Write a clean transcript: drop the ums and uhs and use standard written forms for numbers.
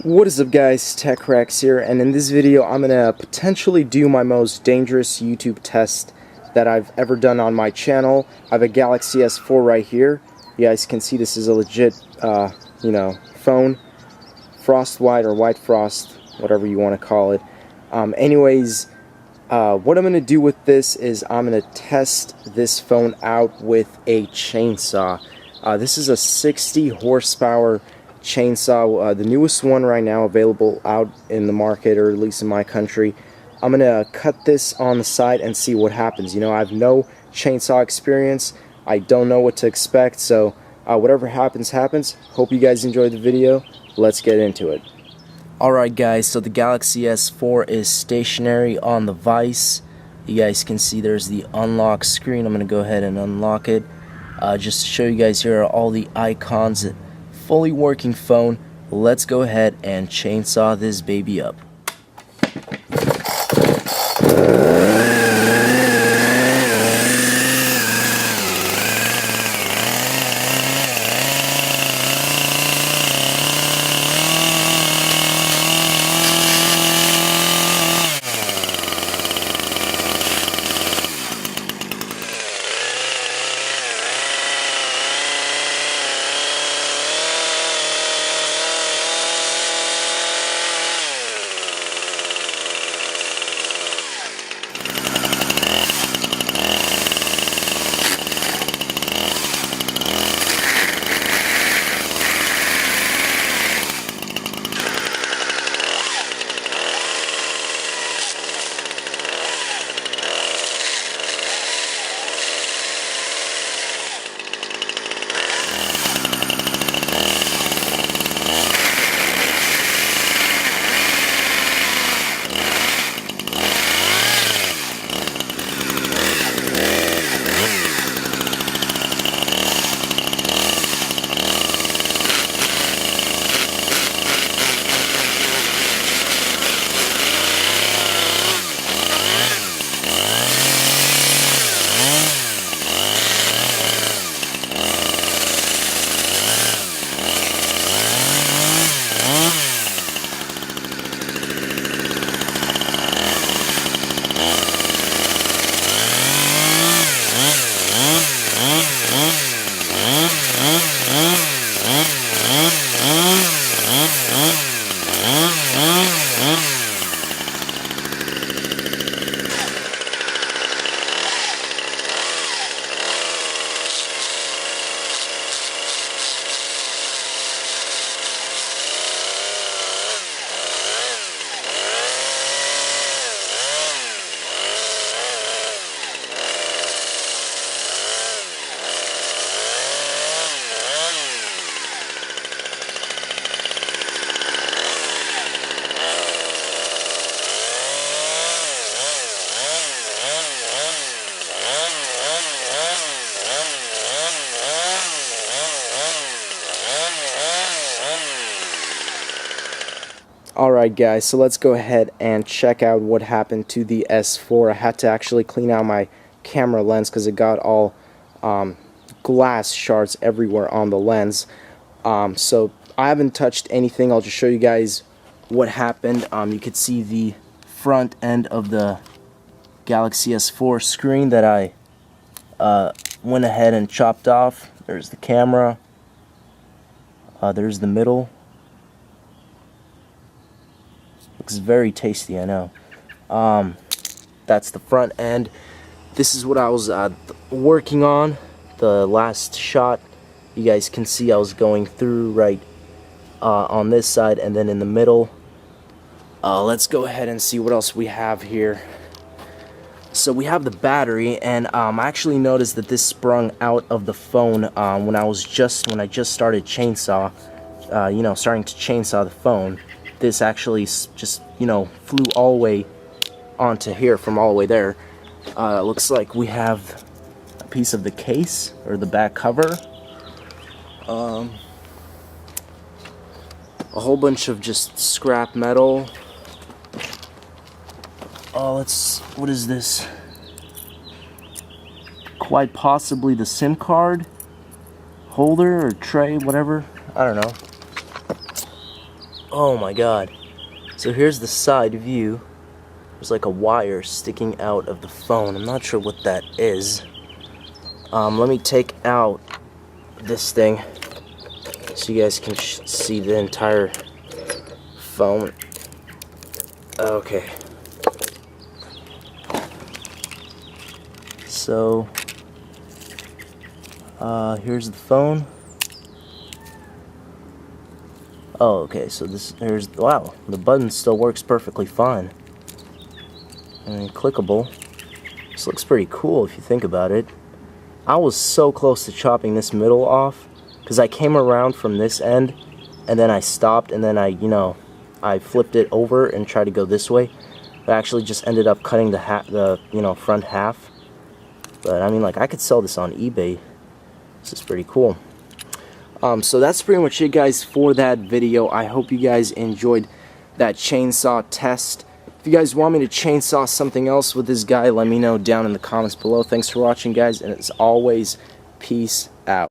What is up guys, TechRex here, and in this video I'm going to potentially do my most dangerous YouTube test that I've ever done on my channel. I have a Galaxy S4 right here. You guys can see this is a legit, phone. Frost White or White Frost, whatever you want to call it. Anyways, what I'm going to do with this is I'm going to test this phone out with a chainsaw. This is a 60 horsepower chainsaw, the newest one right now available out in the market, or at least in my country. I'm gonna cut this on the side and see what happens. I have no chainsaw experience. I don't know what to expect, so whatever happens happens. Hope you guys enjoyed the video. Let's get into it. Alright guys, so the Galaxy S4 is stationary on the vise. You guys can see there's the unlock screen. I'm gonna go ahead and unlock it. Just to show you guys, here are all the icons. Fully working phone. Let's go ahead and chainsaw this baby up. Alright guys, so let's go ahead and check out what happened to the S4. I had to actually clean out my camera lens because it got all glass shards everywhere on the lens. So I haven't touched anything. I'll just show you guys what happened. You could see the front end of the Galaxy S4 screen that I went ahead and chopped off. There's the camera. There's the middle. Looks very tasty, I know. That's the front end. This is what I was working on. The last shot, you guys can see I was going through right on this side and then in the middle. Let's go ahead and see what else we have here. So we have the battery, and I actually noticed that this sprung out of the phone when I just started chainsaw, starting to chainsaw the phone. This actually just, flew all the way onto here from all the way there. Looks like we have a piece of the case, or the back cover. A whole bunch of just scrap metal. Oh, what is this? Quite possibly the SIM card holder or tray, whatever. I don't know. Oh my god. So here's the side view. There's like a wire sticking out of the phone. I'm not sure what that is. Let me take out this thing so you guys can see the entire phone. Okay. So, here's the phone. Oh, okay, so wow, the button still works perfectly fine. And clickable. This looks pretty cool if you think about it. I was so close to chopping this middle off, because I came around from this end, and then I stopped, and then I flipped it over and tried to go this way. But I actually just ended up cutting the front half. But I mean, like, I could sell this on eBay. This is pretty cool. So that's pretty much it, guys, for that video. I hope you guys enjoyed that chainsaw test. If you guys want me to chainsaw something else with this guy, let me know down in the comments below. Thanks for watching, guys, and as always, peace out.